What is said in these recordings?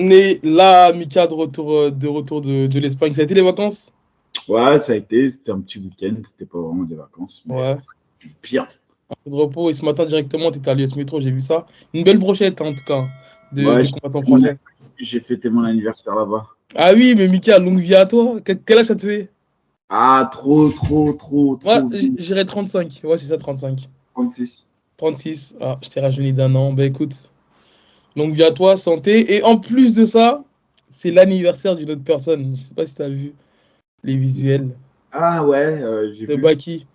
On est là, Mika, de retour de l'Espagne. Ça a été les vacances? Ouais, c'était un petit week-end, c'était pas vraiment des vacances, mais Ouais, c'est bien. un peu de repos. Et ce matin, directement, tu étais à l'US Métro, j'ai vu ça. Une belle brochette, hein, en tout cas, Ouais, de combattants français. j'ai fêté mon anniversaire là-bas. Ah oui, mais Mika, longue vie à toi. Quel âge ça te fait? Ah, Ouais, trop bien. j'irais 35. Ouais, c'est ça, 35. 36. 36. Ah, je t'ai rajeuni d'un an. Ben écoute, longue vie à toi, santé. Et en plus de ça, c'est l'anniversaire d'une autre personne. Je sais pas si tu as vu les visuels Ah ouais, j'ai de vu. Baki.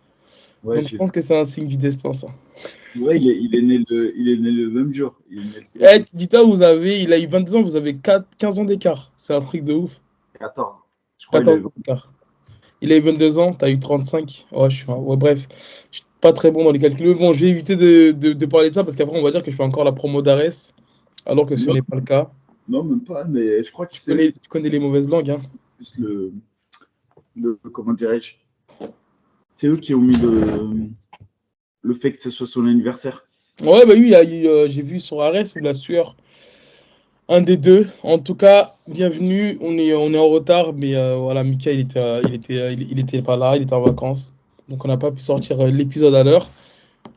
Ouais, Donc je j'ai pense vu. que c'est un signe du destin, ça. Ouais, il est né le même jour. Il est né le Eh, 16 dis-toi, il a eu 22 ans, vous avez 15 ans d'écart. C'est un truc de ouf. 14. Je crois qu'il 14 avait. ans d'écart. Il a eu 22 ans, t'as eu 35. Ouais, ouais, bref, je suis pas très bon dans les calculs. Mais bon, je vais éviter de parler de ça parce qu'après, on va dire que je fais encore la promo d'Ares, alors que ce Non, n'est pas le cas. non, même pas, mais je crois que Tu c'est eux connais, qui tu connais les mauvaises langues, hein. plus comment dirais-je? C'est eux qui ont mis le fait que ce soit son anniversaire. Ouais, bah oui, j'ai vu sur Ares ou la sueur. Un des deux. En tout cas, bienvenue. On est en retard, mais voilà, Mika, il était pas là, il était en vacances. Donc, on n'a pas pu sortir l'épisode à l'heure.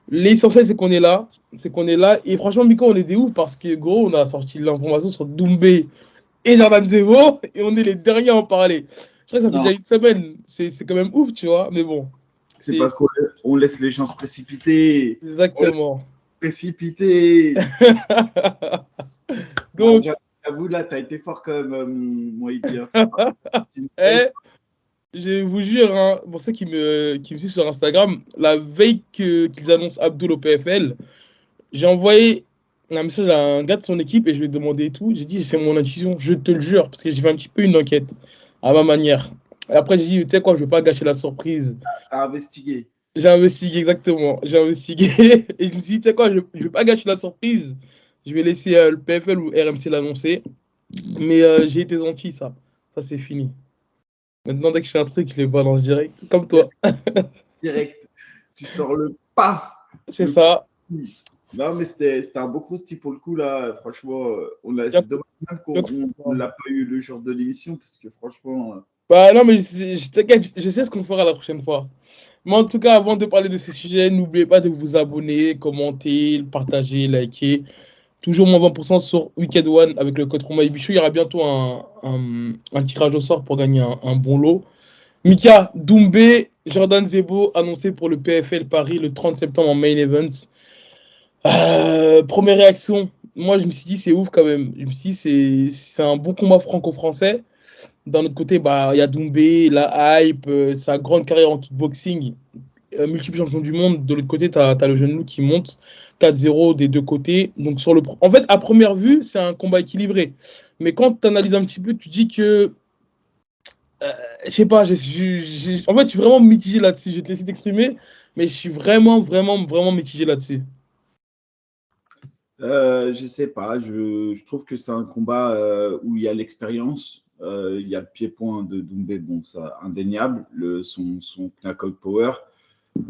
L'essentiel, c'est qu'on est là. C'est qu'on est là. Et franchement, Mika, on est des ouf parce que, gros, on a sorti l'information sur Doumbé et Jordan Zevo et on est les derniers à en parler. Je crois que ça fait Non, déjà une semaine. C'est quand même ouf, tu vois. Mais bon, c'est c'est parce qu'on laisse les gens se précipiter. On laisse exactement. se précipiter. Non, Donc, j'avoue, là, t'as été fort quand même, mon Ibia. Team eh, Space. je vous jure, hein, pour ceux qui me suivent sur Instagram, la veille qu'ils annoncent Abdul au PFL, j'ai envoyé un message à un gars de son équipe et je lui ai demandé et tout. J'ai dit, c'est mon intuition, je te le jure, parce que j'ai fait un petit peu une enquête à ma manière. Et après, j'ai dit, tu sais quoi, je veux pas gâcher la surprise. À investiguer. J'ai investigué, exactement. J'ai investigué et je me suis dit, tu sais quoi, je veux pas gâcher la surprise. Je vais laisser le PFL ou RMC l'annoncer. Mais j'ai été gentil, ça. Ça, c'est fini. Maintenant, dès que je fais un truc, je les balance direct, comme toi. Direct. Tu sors le paf. C'est Le ça. Non, mais c'était un beau croustillant pour le coup, là. Franchement, c'est Bientôt, dommage même qu'on bientôt, c'est ne ça. l'a pas eu le jour de l'émission, parce que franchement, Bah non, mais t'inquiète, je sais ce qu'on fera la prochaine fois. Mais en tout cas, avant de parler de ces sujets, n'oubliez pas de vous abonner, commenter, partager, liker. Toujours moins 20% sur Weekend One avec le code Romain Bichou. Il y aura bientôt un tirage au sort pour gagner un bon lot. Mika, Doumbé, Jordan Zebo annoncé pour le PFL Paris le 30 septembre en main event. Première réaction, moi je me suis dit c'est ouf quand même. Je me suis dit c'est un bon combat franco-français. D'un autre côté, bah, il y a Doumbé, la hype, sa grande carrière en kickboxing, multiple champion du monde. De l'autre côté, tu as le jeune loup qui monte 4-0 des deux côtés. Donc, en fait, à première vue, c'est un combat équilibré. Mais quand tu analyses un petit peu, tu dis que. Je sais pas, en fait, je suis vraiment mitigé là-dessus. Je vais te laisser t'exprimer, mais je suis vraiment, vraiment, vraiment mitigé là-dessus. je sais pas. Je trouve que c'est un combat où il y a l'expérience. Il y a le pied-point de Doumbé, bon, ça, indéniable. Son knockout power.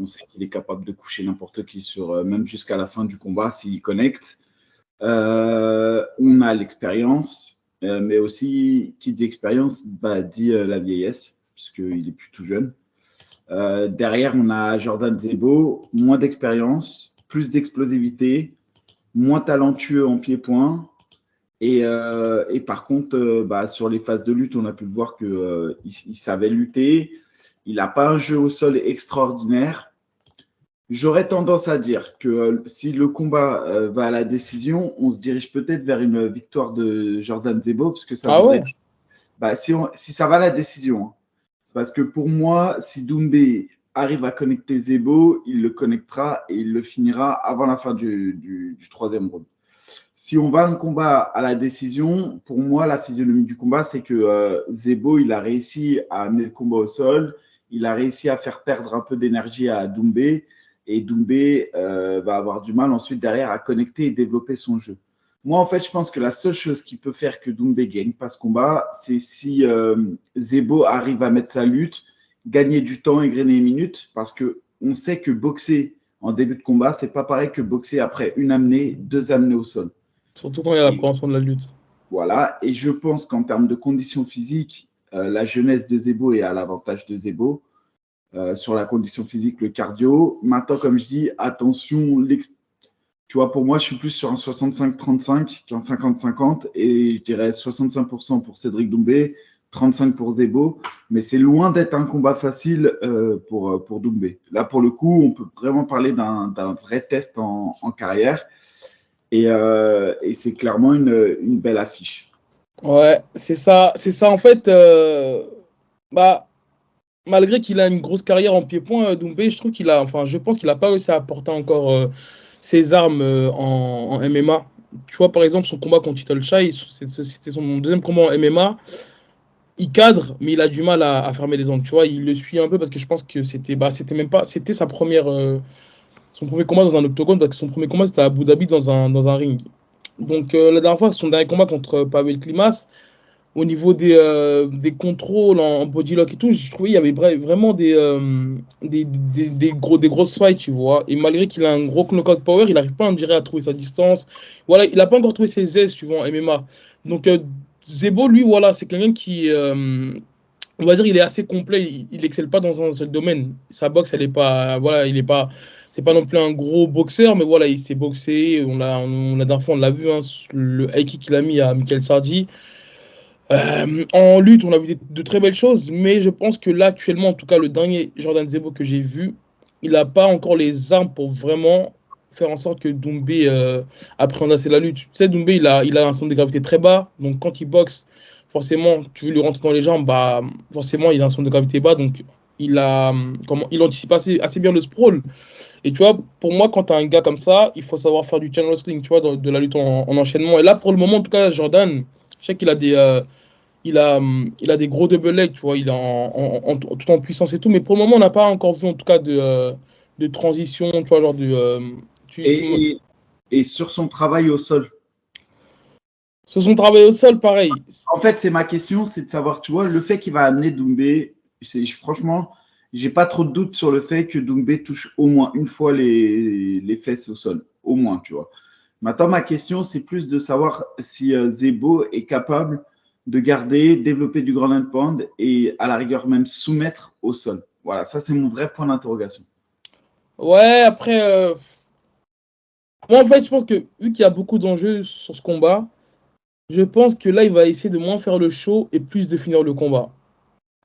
On sait qu'il est capable de coucher n'importe qui même jusqu'à la fin du combat s'il connecte. On a l'expérience, mais aussi, qui dit expérience, bah, dit la vieillesse, puisqu'il est plus tout jeune. Derrière, on a Jordan Zebo, moins d'expérience, plus d'explosivité, moins talentueux en pied-point. Et par contre, bah, sur les phases de lutte, on a pu voir qu'il savait lutter. Il n'a pas un jeu au sol extraordinaire. J'aurais tendance à dire que si le combat va à la décision, on se dirige peut-être vers une victoire de Jordan Zebo, parce que ça Ah voudrait ouais? dire, bah, si ça va à la décision, hein. C'est parce que pour moi, si Doumbé arrive à connecter Zebo, il le connectera et il le finira avant la fin du troisième round. Si on va à un combat à la décision, pour moi, la physionomie du combat, c'est que Zebo, il a réussi à amener le combat au sol, il a réussi à faire perdre un peu d'énergie à Doumbé, et Doumbé va avoir du mal ensuite derrière à connecter et développer son jeu. Moi, en fait, je pense que la seule chose qui peut faire que Doumbé gagne pas ce combat, c'est si Zebo arrive à mettre sa lutte, gagner du temps et grainer les minutes, parce qu'on sait que boxer en début de combat, c'est pas pareil que boxer après une amenée, deux amenées au sol. Surtout quand il y a Et, l'appréhension de la lutte. Voilà. Et je pense qu'en termes de conditions physiques, la jeunesse de Zebo est à l'avantage de Zebo. Sur la condition physique, le cardio. Maintenant, comme je dis, attention, tu vois, pour moi, je suis plus sur un 65-35 qu'un 50-50 et je dirais 65% pour Cédric Doumbé, 35% pour Zebo, mais c'est loin d'être un combat facile pour Doumbé. Là, pour le coup, on peut vraiment parler d'un vrai test en carrière et c'est clairement une belle affiche. Ouais, c'est ça. C'est ça, en fait. Bah, malgré qu'il a une grosse carrière en pied-point, Doumbé, je pense qu'il n'a pas réussi à apporter encore ses armes en MMA. Tu vois, par exemple, son combat contre Tittle Chai, c'était son deuxième combat en MMA. Il cadre, mais il a du mal à fermer les angles. Tu vois, il le suit un peu parce que je pense que c'était même pas, c'était son premier combat dans un octogone, parce que son premier combat c'était à Abu Dhabi dans un ring. Donc la dernière fois, son dernier combat contre Pavel Klimas, au niveau des contrôles en bodylock et tout, je trouvais qu'il y avait vraiment des grosses fights, tu vois. Et malgré qu'il a un gros knockout power, il n'arrive pas, on dirait, à trouver sa distance. Voilà, il n'a pas encore trouvé ses aises, tu vois, en MMA. Donc, Zebo, lui, voilà, c'est quelqu'un qui, on va dire, il est assez complet. Il excelle pas dans un seul domaine. Sa boxe, elle est pas, voilà, il est pas, c'est pas non plus un gros boxeur, mais voilà, il s'est boxé. On a d'un fond, on l'a vu, hein, le high kick qu'il a mis à Michael Sardi. En lutte, on a vu de très belles choses, mais je pense que là, actuellement, en tout cas, le dernier Jordan Zebo que j'ai vu, il n'a pas encore les armes pour vraiment faire en sorte que Doumbé appréhende assez la lutte. Tu sais, Doumbé, il a un centre de gravité très bas, donc quand il boxe, forcément, tu veux lui rentrer dans les jambes, bah, forcément, il a un centre de gravité bas, donc il anticipe assez bien le sprawl. Et tu vois, pour moi, quand tu as un gars comme ça, il faut savoir faire du chain wrestling, tu vois, de la lutte en enchaînement. Et là, pour le moment, en tout cas, Jordan, je sais qu'il a il a des gros double legs, tu vois, il est tout en puissance et tout, mais pour le moment, on n'a pas encore vu en tout cas de transition, tu vois, genre Et, et sur son travail au sol. Sur son travail au sol, pareil. En fait, c'est ma question, c'est de savoir, tu vois, le fait qu'il va amener Doumbé, franchement, j'ai pas trop de doute sur le fait que Doumbé touche au moins une fois les fesses au sol. Au moins, tu vois. Maintenant, ma question, c'est plus de savoir si Zebo est capable de garder, développer du ground and pound et à la rigueur même soumettre au sol. Voilà, ça c'est mon vrai point d'interrogation. Ouais, après, moi en fait, je pense que vu qu'il y a beaucoup d'enjeux sur ce combat, je pense que là, il va essayer de moins faire le show et plus de finir le combat.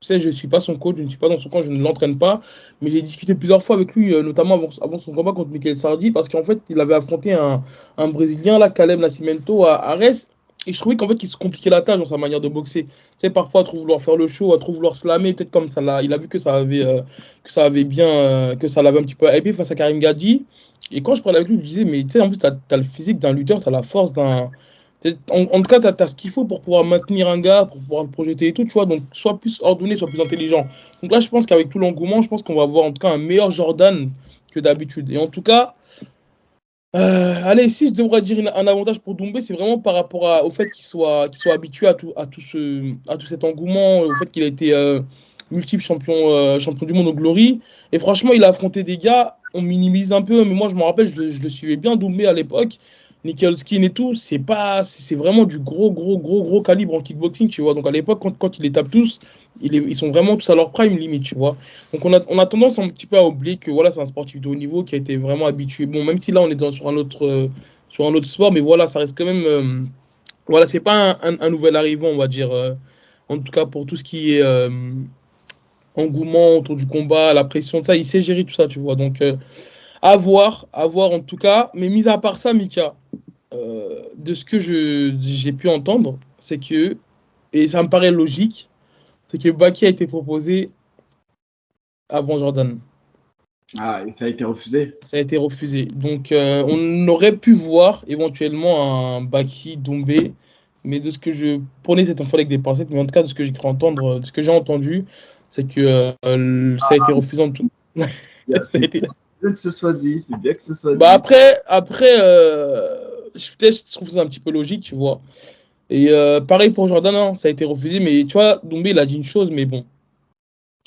Tu sais, je ne suis pas son coach, je ne suis pas dans son camp, je ne l'entraîne pas, mais j'ai discuté plusieurs fois avec lui, notamment avant son combat contre Michael Sardi, parce qu'en fait, il avait affronté un Brésilien, là, Caleb Nascimento, à Arès, et je trouvais qu'en fait, il se compliquait la tâche dans sa manière de boxer. Tu sais, parfois, à trop vouloir faire le show, à trop vouloir slammer, peut-être comme ça, il a vu que ça l'avait un petit peu hypé face à Karim Gadji, et quand je parlais avec lui, je lui disais, mais tu sais, en plus, tu as le physique d'un lutteur, tu as la force d'un. En tout cas, tu as ce qu'il faut pour pouvoir maintenir un gars, pour pouvoir le projeter et tout, tu vois. Donc, soit plus ordonné, soit plus intelligent. Donc là, je pense qu'avec tout l'engouement, je pense qu'on va avoir en tout cas un meilleur Jordan que d'habitude. Et en tout cas, allez, si je devrais dire un avantage pour Doumbé, c'est vraiment par rapport au fait qu'il soit habitué à tout cet engouement, au fait qu'il a été multiple champion du monde au Glory. Et franchement, il a affronté des gars, on minimise un peu, mais moi, je me rappelle, je le suivais bien, Doumbé à l'époque. Nickel Skin et tout, c'est vraiment du gros calibre en kickboxing, tu vois. Donc à l'époque, quand ils les tapent tous, ils sont vraiment tous à leur prime limite, tu vois. Donc on a tendance un petit peu à oublier que voilà, c'est un sportif de haut niveau qui a été vraiment habitué. Bon, même si là on est sur un autre sport, mais voilà, ça reste quand même, voilà, c'est pas un nouvel arrivant, on va dire. En tout cas pour tout ce qui est engouement autour du combat, la pression, tout ça, il sait gérer tout ça, tu vois. Donc à voir en tout cas. Mais mis à part ça, Mika, de ce que j'ai pu entendre, c'est que, et ça me paraît logique, c'est que Baki a été proposé avant Jordan. Ah, et ça a été refusé. Ça a été refusé. Donc, on aurait pu voir éventuellement un Baki Doumbé, mais de ce que je prenais cette info avec des pincettes, mais en tout cas, de ce que j'ai cru entendre, de ce que j'ai entendu, c'est que ça a été refusé en tout. C'est bien que ce soit dit, c'est bien que ce soit Bah dit. après, peut-être je trouve ça un petit peu logique, tu vois. Et pareil pour Jordan, hein, ça a été refusé, mais tu vois, Doumbé, il a dit une chose, mais bon,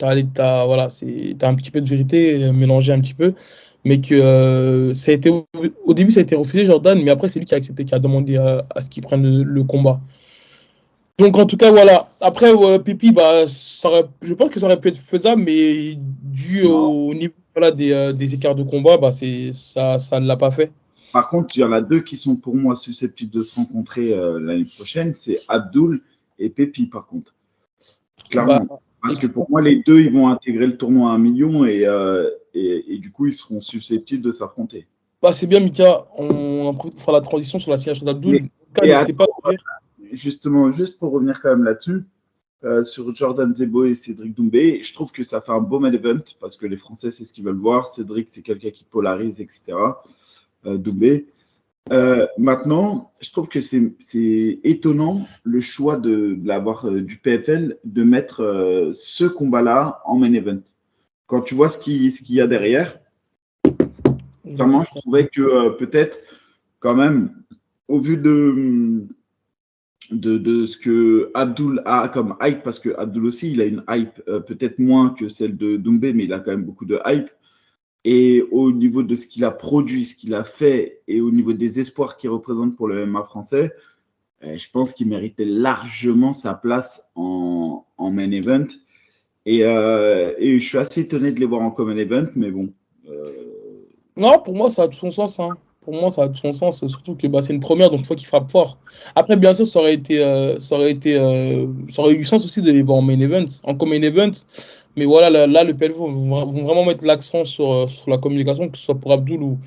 voilà, t'as un petit peu de vérité mélangée un petit peu, mais que au début, ça a été refusé, Jordan, mais après, c'est lui qui a accepté, qui a demandé à ce qu'il prenne le combat. Donc, en tout cas, voilà. Après, Pipi, bah, je pense que ça aurait pu être faisable, mais dû Non. au niveau voilà, des écarts de combat, bah, ça ne l'a pas fait. Par contre, il y en a deux qui sont pour moi susceptibles de se rencontrer l'année prochaine, c'est Abdul et Pepi, par contre. Bah, Clairement. Parce que pour explique- moi, les deux, ils vont intégrer le tournoi à 1 million et du coup, ils seront susceptibles de s'affronter. bah, c'est bien, Mika. On fera la transition sur la signature Mais, d'Abdul. En tout cas, et n'hésitez pas à attends, nous dire. justement, juste pour revenir quand même là-dessus, sur Jordan Zebo et Cédric Doumbé, je trouve que ça fait un beau main event parce que les Français, c'est ce qu'ils veulent voir. Cédric, c'est quelqu'un qui polarise, etc. Doumbé. Maintenant, je trouve que c'est étonnant le choix du PFL de mettre ce combat-là en main event. Quand tu vois ce qu'il y a derrière, sincèrement, je trouvais que peut-être quand même, au vu de ce que Abdul a comme hype, parce que Abdul aussi, il a une hype peut-être moins que celle de Doumbé, mais il a quand même beaucoup de hype. Et au niveau de ce qu'il a produit, ce qu'il a fait, et au niveau des espoirs qu'il représente pour le MMA français, je pense qu'il méritait largement sa place en main event. Et je suis assez étonné de les voir en common event, mais bon. Euh, Non, pour moi, ça a tout son sens, hein. Pour moi, ça a tout son sens, surtout que bah, c'est une première, donc il faut qu'il frappe fort. Après, bien sûr, ça aurait eu du sens aussi de les voir en main event, en main event. Mais voilà, là, le PLV vont vraiment mettre l'accent sur la communication, que ce soit pour Abdul ou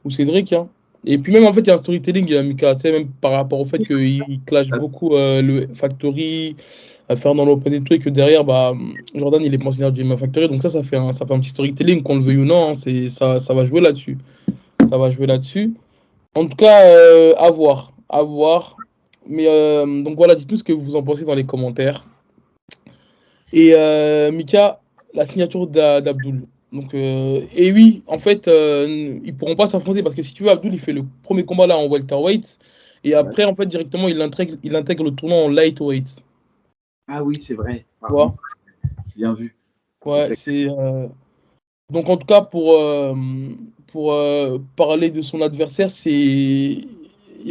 Cédric, hein. Et puis même, en fait, il y a un storytelling, Mika, tu sais, même par rapport au fait qu'il clash beaucoup le Factory, Fernand Lopez et tout, et que derrière, bah, Jordan, il est pensionnaire du MMA Factory. Donc ça fait un petit storytelling, qu'on le veuille ou non, hein, ça va jouer là-dessus. Ça va jouer là-dessus. En tout cas, à voir. À voir. Mais donc voilà, dites-nous ce que vous en pensez dans les commentaires. Et Mika, la signature d'Abdul. Donc, et oui, en fait, ils pourront pas s'affronter parce que si tu veux, Abdul, il fait le premier combat là en welterweight. Et ouais. après, en fait, directement, il intègre le tournoi en lightweight. Tu Ah oui, c'est vrai. Pardon, vois? bien vu. Ouais, Exact. c'est. Donc, en tout cas, pour parler de son adversaire,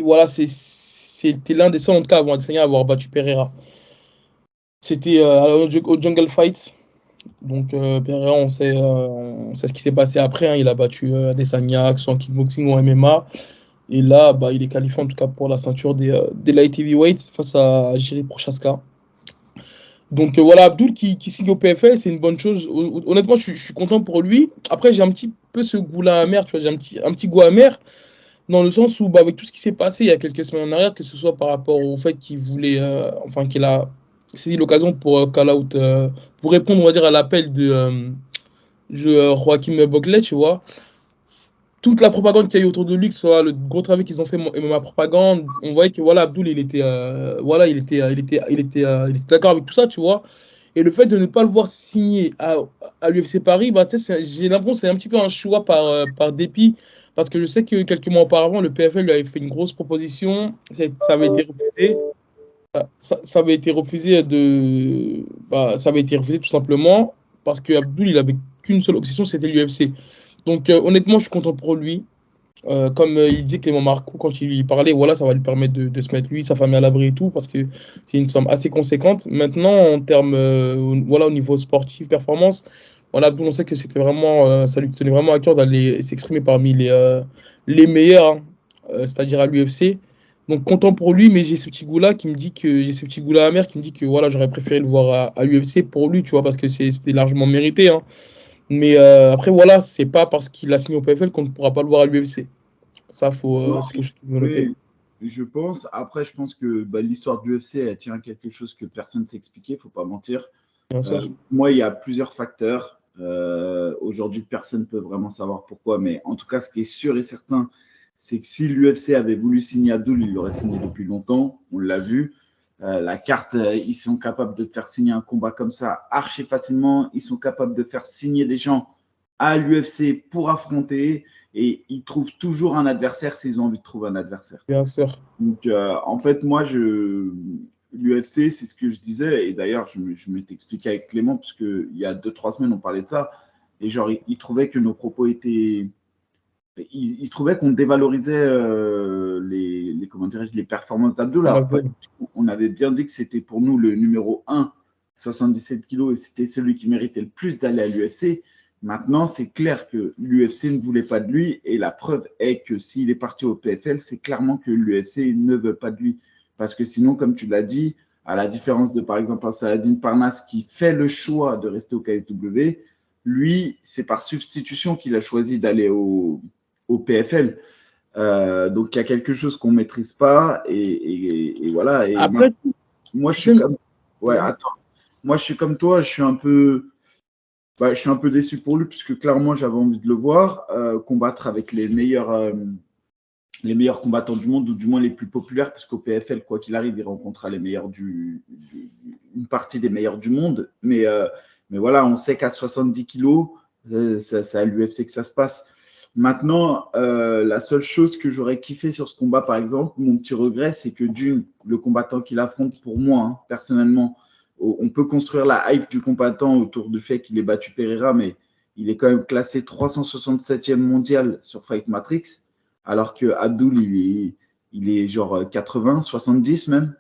voilà, c'était l'un des seuls, en tout cas, avant Adesanya, à avoir battu Pereira. C'était au Jungle Fight. Donc, Pereira, on sait ce qui s'est passé après, hein. Il a battu Adesanya, que ce soit en kickboxing ou en MMA. Et là, bah, il est qualifié, en tout cas, pour la ceinture des light heavyweight face à Jiri Prochaska. Donc voilà, Abdul qui signe au PFL, c'est une bonne chose. Honnêtement, je suis content pour lui. Après, j'ai un petit peu ce goût-là amer, tu vois, j'ai un petit goût amer, dans le sens où, bah, avec tout ce qui s'est passé il y a quelques semaines en arrière, que ce soit par rapport au fait qu'il voulait, enfin, qu'il a saisi l'occasion pour call out, pour répondre, on va dire, à l'appel de Joachim Boglet, tu vois. Toute la propagande qu'il y a eu autour de lui, que ce soit le gros travail qu'ils ont fait, ma propagande, on voyait que voilà, Abdul, il était, voilà, il était d'accord avec tout ça, tu vois. Et le fait de ne pas le voir signer à l'UFC Paris, bah, tu sais, j'ai l'impression que c'est un petit peu un choix par dépit. Parce que je sais que quelques mois auparavant, le PFL lui avait fait une grosse proposition. Ça avait été refusé. Ça avait été refusé ça avait été refusé tout simplement parce que Abdul, il avait qu'une seule obsession, c'était l'UFC. Donc, honnêtement, je suis content pour lui. Comme il dit Clément Marcoux quand il lui parlait, voilà, ça va lui permettre de se mettre lui, sa famille à l'abri et tout, parce que c'est une somme assez conséquente. Maintenant, en termes, voilà, au niveau sportif, performance, voilà, Abdul, on sait que c'était vraiment, ça lui tenait vraiment à cœur d'aller s'exprimer parmi les meilleurs, hein, c'est-à-dire à l'UFC. Donc content pour lui, mais j'ai ce petit goût-là qui me dit que j'ai ce petit goût-là amer qui me dit que voilà, j'aurais préféré le voir à l'UFC pour lui, tu vois, parce que c'était largement mérité, hein. Mais après, voilà, c'est pas parce qu'il a signé au PFL qu'on ne pourra pas le voir à l'UFC. Ça, Non, c'est quelque chose qu'il faut noter. oui, je pense. Après, je pense que bah, l'histoire de l'UFC, elle tient à quelque chose que personne ne s'est expliqué, il ne faut pas mentir. Bien sûr. Moi, il y a plusieurs facteurs. Aujourd'hui, personne ne peut vraiment savoir pourquoi, mais en tout cas, ce qui est sûr et certain, c'est que si l'UFC avait voulu signer Abdul, il l'aurait signé depuis longtemps. On l'a vu. La carte, ils sont capables de faire signer un combat comme ça archi facilement. Ils sont capables de faire signer des gens à l'UFC pour affronter et ils trouvent toujours un adversaire s'ils ont envie de trouver un adversaire. Bien sûr. Donc, en fait, moi, l'UFC, c'est ce que je disais. Et d'ailleurs, je m'étais expliqué avec Clément, parce qu'il y a 2-3 semaines, on parlait de ça. Et genre, il trouvait que nos propos étaient. Il trouvait qu'on dévalorisait comment dirais-je, les performances d'Abdul. On a Alors, besoin. on avait bien dit que c'était pour nous le numéro 1, 77 kilos, et c'était celui qui méritait le plus d'aller à l'UFC. Maintenant, c'est clair que l'UFC ne voulait pas de lui, et la preuve est que s'il est parti au PFL, c'est clairement que l'UFC ne veut pas de lui. Parce que sinon, comme tu l'as dit, à la différence de, par exemple, un Saladin Parnasse qui fait le choix de rester au KSW, lui, c'est par substitution qu'il a choisi d'aller au PFL. Donc, il y a quelque chose qu'on ne maîtrise pas. Et voilà. Et Après, moi, je suis comme... Ouais, attends. Moi, je suis comme toi. Je suis un peu déçu pour lui, puisque clairement, j'avais envie de le voir combattre avec les meilleurs combattants du monde, ou du moins les plus populaires, parce qu'au PFL, quoi qu'il arrive, il rencontrera les meilleurs une partie des meilleurs du monde. Mais voilà, on sait qu'à 70 kilos, c'est à l'UFC que ça se passe. Maintenant, la seule chose que j'aurais kiffé sur ce combat, par exemple, mon petit regret, c'est que le combattant qu'il affronte, pour moi, personnellement, on peut construire la hype du combattant autour du fait qu'il ait battu Pereira, mais il est quand même classé 367e mondial sur Fight Matrix, alors que Abdul, il est genre 80, 70 même.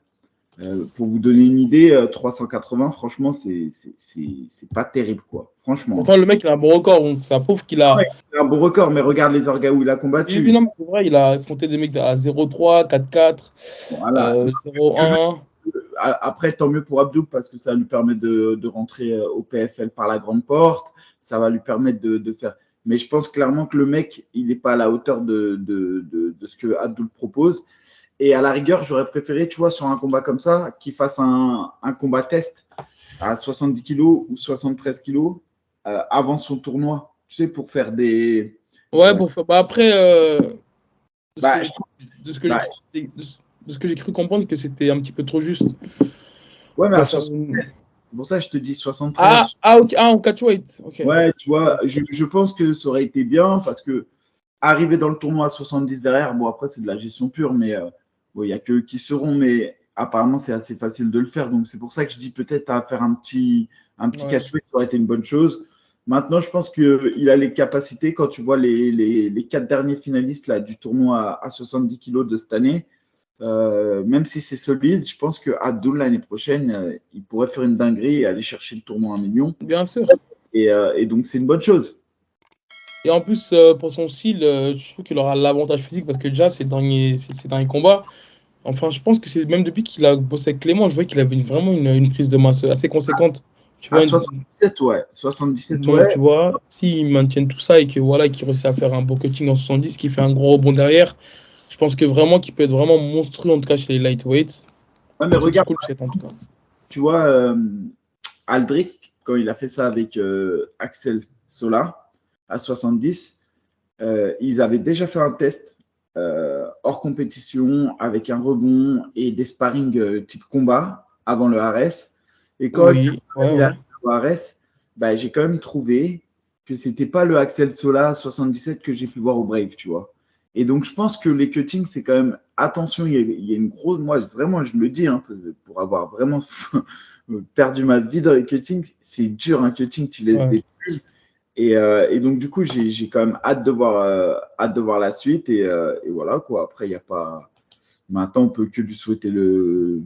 Pour vous donner une idée, 380, franchement, c'est pas terrible, quoi. Franchement. Pourtant, le mec, il a un bon record, donc ça prouve qu'il a... Ouais, il a un bon record, mais regarde les orgas où il a combattu. Oui, non, mais c'est vrai, il a affronté des mecs à 0,3, 4,4, Voilà. 0,1. Après, tant mieux pour Abdul, parce que ça lui permet de rentrer au PFL par la grande porte. Ça va lui permettre de faire. Mais je pense clairement que le mec, il n'est pas à la hauteur de ce que Abdul propose. Et à la rigueur, j'aurais préféré, tu vois, sur un combat comme ça, qu'il fasse un combat test à 70 kilos ou 73 kilos avant son tournoi, tu sais, pour faire des... Ouais, pour faire... après, de ce que j'ai cru comprendre, que c'était un petit peu trop juste. Ouais, mais à 73, c'est pour ça que je te dis 73. Ok, en catchweight. Okay. Ouais, tu vois, je pense que ça aurait été bien, parce que arriver dans le tournoi à 70 derrière, bon, après, c'est de la gestion pure, mais il n'y a que qui seront, mais apparemment, c'est assez facile de le faire. Donc, c'est pour ça que je dis peut-être à faire un petit catchweight, ça aurait été une bonne chose. Maintenant, je pense qu'il a les capacités. Quand tu vois les 4 derniers finalistes là, du tournoi à 70 kilos de cette année, même si c'est solide, je pense que Abdul, l'année prochaine, il pourrait faire une dinguerie et aller chercher le tournoi à 1 million. Bien sûr. Et donc, c'est une bonne chose. Et en plus, pour son style, je trouve qu'il aura l'avantage physique, parce que déjà, c'est dans les combats. Enfin, je pense que c'est même depuis qu'il a bossé avec Clément, je vois qu'il avait vraiment une prise de masse assez conséquente. Tu vois, 77, ouais. 77, donc, ouais. tu vois, s'ils maintiennent tout ça et que voilà, qu'il réussit à faire un beau coaching en 70, qui fait un gros rebond derrière, je pense que vraiment qu'il peut être vraiment monstrueux, en tout cas chez les lightweights. Ouais, mais regarde, cool, en tout cas. Tu vois, Aldric, quand il a fait ça avec Axel Sola à 70, ils avaient déjà fait un test hors compétition avec un rebond et des sparring type combat avant le RS. Et quand Axel Sola a fait le RS, bah, j'ai quand même trouvé que c'était pas le Axel Sola à 77 que j'ai pu voir au Brave, tu vois. Et donc, je pense que les cuttings, c'est quand même... Attention, il y a une grosse... Moi, vraiment, je me dis, hein, pour avoir vraiment perdu ma vie dans les cuttings, c'est dur, un cutting, tu laisses des pulls. Et donc, du coup, j'ai quand même hâte de voir la suite. Et voilà, quoi. Après, il n'y a pas... Maintenant, on peut que lui souhaiter le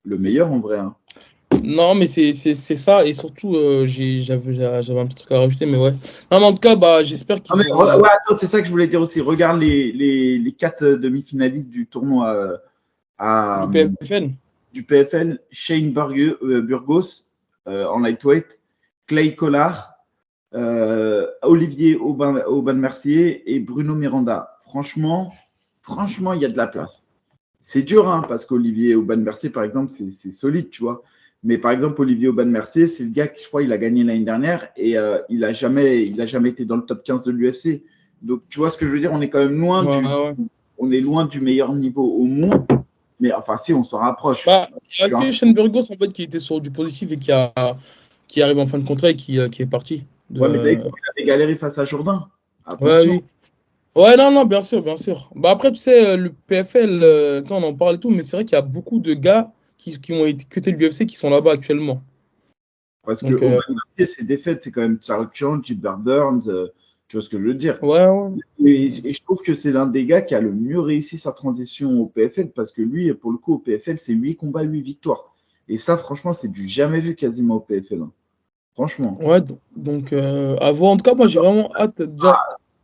meilleur, en vrai. Hein. Non, mais c'est ça. Et surtout, j'avais un petit truc à rajouter, mais ouais. Non, mais en tout cas, bah, j'espère qu'il ouais, attends, c'est ça que je voulais dire aussi. Regarde les 4 demi-finalistes du tournoi du PFL. Shane Burgos en lightweight, Clay Collard, Olivier Aubin-Mercier et Bruno Miranda. Franchement, il y a de la place. C'est dur, hein, parce qu'Olivier Aubin-Mercier, par exemple, c'est solide, tu vois. Mais par exemple, Olivier Aubin-Mercier, c'est le gars qui, je crois, il a gagné l'année dernière et il a jamais été dans le top 15 de l'UFC. Donc, tu vois ce que je veux dire? On est quand même on est loin du meilleur niveau au monde. Mais enfin, si, on s'en rapproche. Bah, il y a que Shane Burgos, en fait, qui était sur du positif et qui arrive en fin de contrat et qui est parti. Ouais, mais il avait galéré face à Jourdain. Attention. Ouais, oui. Ouais, non, bien sûr. Bah, après, tu sais, le PFL, on en parle et tout, mais c'est vrai qu'il y a beaucoup de gars qui ont été quittés de l'UFC qui sont là-bas actuellement. Parce que Aubin-Mercier, ses défaites, c'est quand même Charles Chong, Gilbert Burns. Tu vois ce que je veux dire? Ouais, ouais. Et je trouve que c'est l'un des gars qui a le mieux réussi sa transition au PFL parce que lui, pour le coup, au PFL, c'est 8 combats, 8 victoires. Et ça, franchement, c'est du jamais vu quasiment au PFL, hein. Franchement. Ouais, donc à voir. En tout cas, moi, j'ai vraiment hâte. Déjà,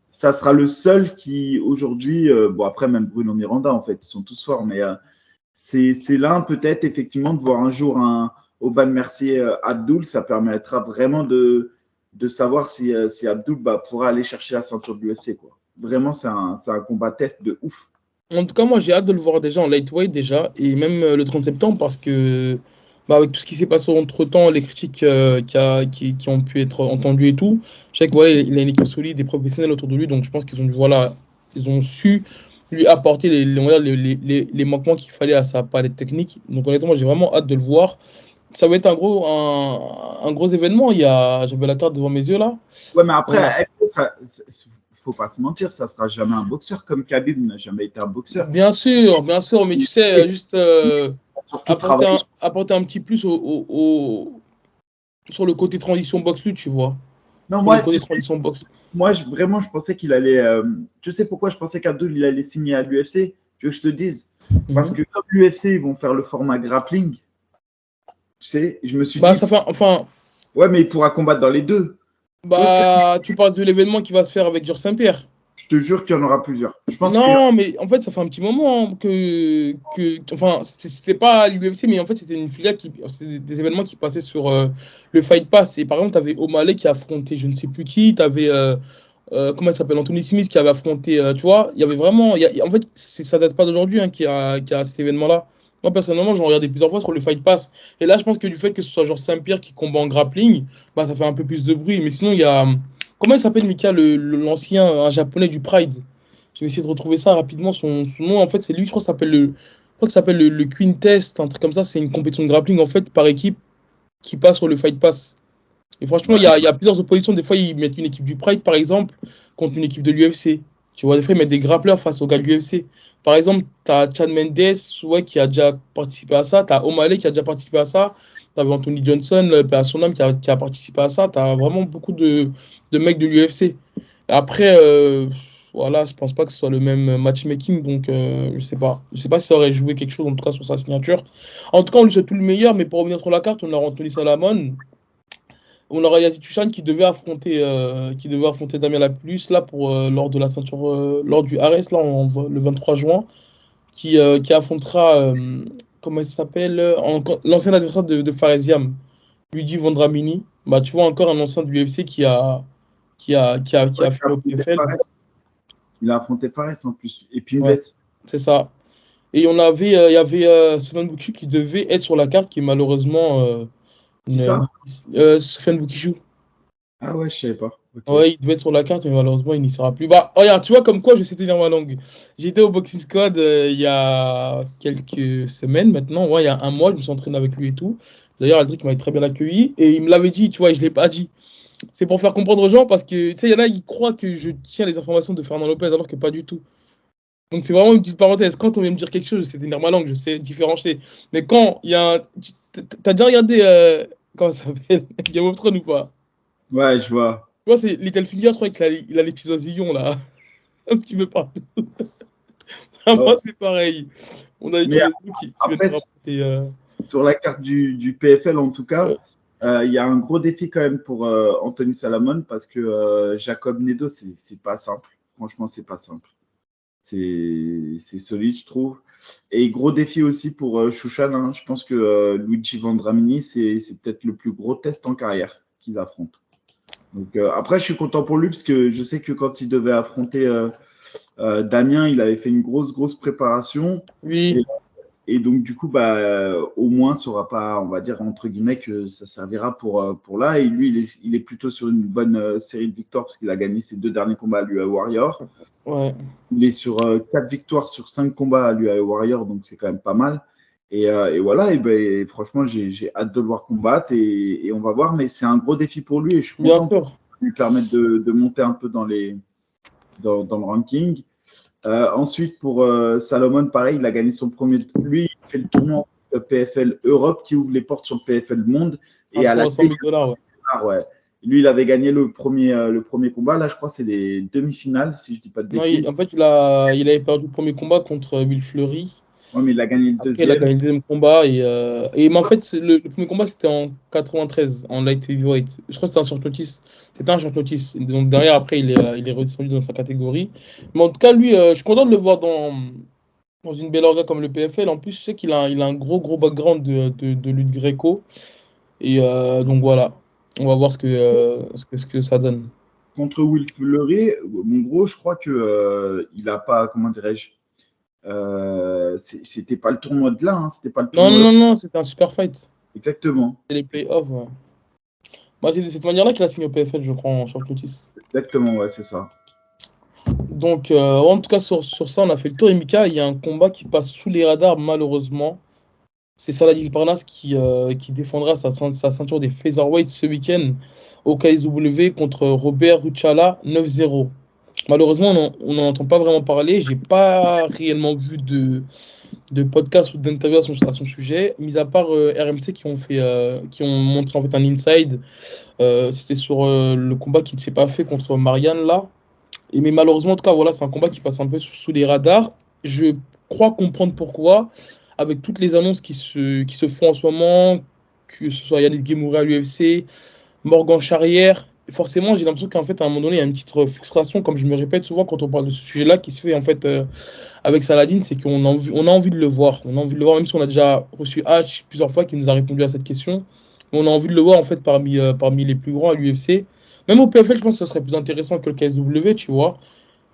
Ça sera le seul qui, aujourd'hui, bon, après, même Bruno Miranda, en fait, ils sont tous forts, mais c'est l'un, peut-être, effectivement, de voir un jour un Oban Mercier Abdul. Ça permettra vraiment de savoir si Abdul pourra aller chercher la ceinture de l'UFC, quoi. Vraiment, c'est un combat test de ouf. en tout cas, moi, j'ai hâte de le voir déjà en lightweight déjà, et même le 30 septembre, parce que avec tout ce qui s'est passé entre-temps, les critiques qui ont pu être entendues et tout, je sais que voilà, il a une équipe solide, des professionnels autour de lui, donc je pense qu'ils ont, voilà, ils ont su lui apporter on va dire, les manquements qu'il fallait à sa palette technique. Donc honnêtement, j'ai vraiment hâte de le voir. Ça va être un gros événement. J'avais la carte devant mes yeux là. Ouais, mais On a, après, faut pas se mentir, ça sera jamais un boxeur comme Khabib n'a jamais été un boxeur. bien sûr, mais tu sais, juste Surtout travailler. apporter un petit plus sur le côté transition box-lutte, tu vois. Non, Sur le moi, côté transition box. moi, vraiment, je pensais qu'il allait. Tu sais pourquoi je pensais qu'Abdul il allait signer à l'UFC? Tu veux que je te dise? Parce Mhm. que comme l'UFC, ils vont faire le format grappling, tu sais, je me suis Bah, dit, ça fait, enfin, ouais, mais il pourra combattre dans les deux. Tu vois ce que bah, tu parles de l'événement qui va se faire avec Georges Saint-Pierre. je te jure qu'il y en aura plusieurs. Je pense qu'il y aura. Non, mais en fait, ça fait un petit moment enfin, c'était pas l'UFC, mais en fait, c'était une filiale c'était des événements qui passaient sur le Fight Pass. Et par exemple, tu avais O'Malley qui a affronté je ne sais plus qui, tu avais, comment il s'appelle, Anthony Smith qui avait affronté, tu vois, il y avait vraiment, en fait, ça date pas d'aujourd'hui hein, qui a cet événement-là. Moi, personnellement, j'en regardé plusieurs fois sur le Fight Pass. Et là, je pense que du fait que ce soit genre Saint-Pierre qui combat en grappling, bah, ça fait un peu plus de bruit. Mais sinon, il y a, comment il s'appelle, Mika, l'ancien, un japonais du Pride? Je vais essayer de retrouver ça rapidement. Son nom, en fait, c'est lui, je crois, que ça s'appelle je crois que ça s'appelle le Queen Test, un truc comme ça. C'est une compétition de grappling, en fait, par équipe qui passe sur le Fight Pass. Et franchement, Ouais, il y a plusieurs oppositions. Des fois, ils mettent une équipe du Pride, par exemple, contre une équipe de l'UFC. Tu vois, des fois, ils mettent des grappleurs face aux gars de l'UFC. Par exemple, tu as Chad Mendes, ouais, qui a déjà participé à ça. Tu as O'Malley qui a déjà participé à ça. Tu as Anthony Johnson, paix à son âme, qui a participé à ça. Tu as vraiment beaucoup de mecs de l'UFC. Après, voilà, je pense pas que ce soit le même matchmaking, donc je sais pas. Je sais pas si ça aurait joué quelque chose, en tout cas, sur sa signature. En tout cas, on lui souhaite tout le meilleur, mais pour revenir sur la carte, on a Anthony Salamon. On aura Yazid Tushan qui devait affronter Damien Lapulus là pour lors de la ceinture lors du Ares là le 23 juin qui affrontera comment il s'appelle l'ancien adversaire de Faresiam, Luigi Vendramini. Bah tu vois encore un ancien du UFC qui ouais, a il a fini au affronté PFL. Fares. Il a affronté Fares en plus. Et Ouais, Pimblet. c'est ça. Et il y avait Soufiane Boukissou qui devait être sur la carte qui malheureusement Qui ça? Soufiane Boukissou. Ah ouais, je savais pas. Ok. Ouais, il devait être sur la carte, mais malheureusement, il n'y sera plus. Bah, regarde, tu vois, comme quoi je sais tenir ma langue. J'étais au Boxing Squad il y a quelques semaines maintenant. Ouais, il y a un mois, je me suis entraîné avec lui et tout. D'ailleurs, Aldric m'a très bien accueilli et il me l'avait dit, tu vois, et je ne l'ai pas dit. C'est pour faire comprendre aux gens parce que, tu sais, il y en a qui croient que je tiens les informations de Fernand Lopez alors que pas du tout. Donc, c'est vraiment une petite parenthèse. Quand on vient me dire quelque chose, je sais tenir ma langue, je sais différencier. Mais quand il y a un. T'as déjà regardé. Comment ça s'appelle Game of Thrones ou pas? Ouais, je vois. Tu vois, c'est Littlefinger, je crois qu'il a les petits oisillons là. Un petit peu partout. Moi, Ouais. c'est pareil. On a des Mais petits qui viennent après, me rapporter. sur la carte du PFL, en tout cas, Euh, il y a un gros défi quand même pour Anthony Salamon parce que Jacob Nedo, c'est pas simple. Franchement, c'est pas simple. C'est solide, je trouve. Et gros défi aussi pour Chouchan, hein. Je pense que Luigi Vendramini, c'est peut-être le plus gros test en carrière qu'il affronte. Donc, après, je suis content pour lui parce que je sais que quand il devait affronter Damien, il avait fait une grosse préparation. oui, Et donc, du coup, au moins, ça aura pas, on va dire, entre guillemets, que ça servira pour là. Et lui, il est plutôt sur une bonne série de victoires parce qu'il a gagné ses 2 derniers combats à l'UA Warrior. ouais. Il est sur 4 victoires sur 5 combats à l'UA Warrior, donc c'est quand même pas mal. Et voilà, franchement, j'ai hâte de le voir combattre et on va voir. Mais c'est un gros défi pour lui et je suis Bien content sûr. de lui permettre de monter un peu dans le ranking. Ensuite, pour Salomon, pareil, il a gagné son premier. Lui, il fait le tournoi PFL Europe qui ouvre les portes sur le PFL Monde. À Et à la 300 clé, 000 dollars, ouais. ouais. Lui, il avait gagné le premier combat. Là, je crois que c'est les demi-finales, si je ne dis pas de Non, bêtises. en fait, il avait perdu le premier combat contre Will Fleury. Ouais, mais il a gagné le Après, il a deuxième. gagné le deuxième combat. Mais en fait, le premier combat, c'était en 93, en light heavyweight. Je crois que c'était un short notice. C'était un short notice. Donc derrière, après, il est redescendu dans sa catégorie. Mais en tout cas, lui, je suis content de le voir dans une belle orga comme le PFL. En plus, je sais qu'il a un gros background de lutte gréco. Et donc voilà, on va voir ce que ça donne. Contre Will Fleury, mon gros, je crois que il a pas, comment dirais-je, c'était pas le tournoi de là, hein, c'était pas le Non, non, tournoi. non, non, c'était un super fight. Exactement, C'est les playoffs. Ouais. Bah, c'est de cette manière-là qu'il a signé au PFL, je crois, en short notice. exactement, ouais, c'est ça. Donc, en tout cas, sur ça, on a fait le tour. Et Mika, il y a un combat qui passe sous les radars, malheureusement. C'est Saladin Parnasse qui défendra sa ceinture des featherweight ce week-end au KSW contre Robert Ruchala 9-0. Malheureusement, on n'en entend pas vraiment parler. J'ai pas réellement vu de podcast ou d'interview à son sujet, mis à part RMC qui ont montré en fait un inside. C'était sur le combat qui ne s'est pas fait contre Marianne là. Mais malheureusement, en tout cas, voilà, c'est un combat qui passe un peu sous les radars. Je crois comprendre pourquoi, avec toutes les annonces qui se font en ce moment, que ce soit Yannick Guémoura à l'UFC, Morgan Charrière. Forcément, j'ai l'impression qu'en fait, à un moment donné, il y a une petite frustration, comme je me répète souvent quand on parle de ce sujet-là, qui se fait en fait avec Saladin, c'est on a envie de le voir. On a envie de le voir, même si on a déjà reçu H plusieurs fois qui nous a répondu à cette question. Mais on a envie de le voir en fait parmi les plus grands à l'UFC. Même au PFL, je pense que ce serait plus intéressant que le KSW, tu vois.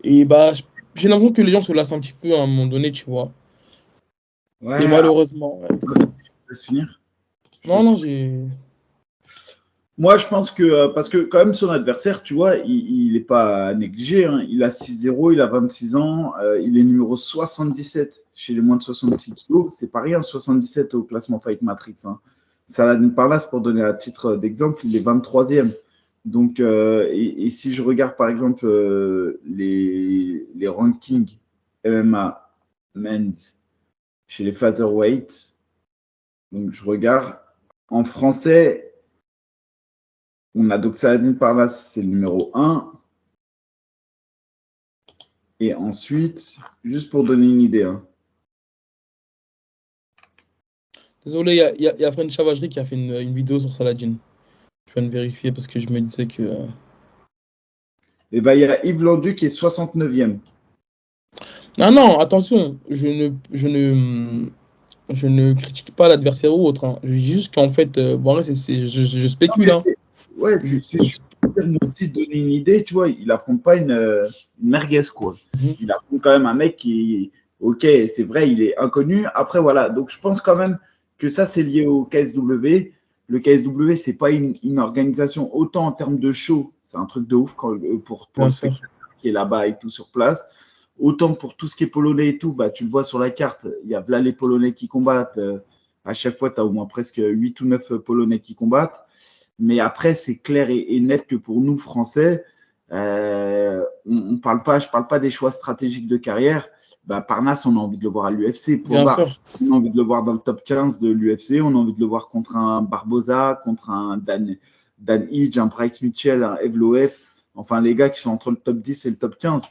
Et bah, j'ai l'impression que les gens se lassent un petit peu à un moment donné, tu vois. Et Ouais, malheureusement, ouais. je laisse finir. Non, non, j'ai. Moi, je pense que, parce que quand même, son adversaire, tu vois, il n'est pas à négliger, hein. Il a 6-0, il a 26 ans, il est numéro 77 chez les moins de 66 kilos. C'est pas rien, 77 au classement Fight Matrix, hein. Saladin Parnasse, pour donner à titre d'exemple, il est 23e. Donc, et si je regarde par exemple les rankings MMA Men's chez les featherweight, donc je regarde en français. On a donc Saladin Parnasse, c'est le numéro 1. Et ensuite, juste pour donner une idée, hein. Désolé, il y a French Savagerie qui a fait une vidéo sur Saladin. Je viens de vérifier parce que je me disais que. Et ben, il y a Yves Landu qui est 69e. Non, non, attention, je ne critique pas l'adversaire ou autre, hein. Je dis juste qu'en fait, bon, là, je Non, spécule, mais hein. c'est juste pour aussi donner une idée, tu vois, il affronte pas une merguez, quoi. Mhm. Il affronte quand même un mec qui, ok, c'est vrai, il est inconnu. Après, voilà, donc je pense quand même que ça, c'est lié au KSW. Le KSW, c'est pas une organisation autant en termes de show, c'est un truc de ouf pour Bien le sûr. spectateur qui est là-bas et tout sur place. Autant pour tout ce qui est polonais et tout, bah, tu le vois sur la carte, il y a là les polonais qui combattent. À chaque fois, tu as au moins presque 8 ou 9 polonais qui combattent. Mais après, c'est clair et net que pour nous, Français, on parle pas, je parle pas des choix stratégiques de carrière. Bah, Parnasse, on a envie de le voir à l'UFC, point Bien barre. sûr. On a envie de le voir dans le top 15 de l'UFC, on a envie de le voir contre un Barboza, contre un Dan Hidge, un Bryce Mitchell, un Evloev, enfin les gars qui sont entre le top 10 et le top 15.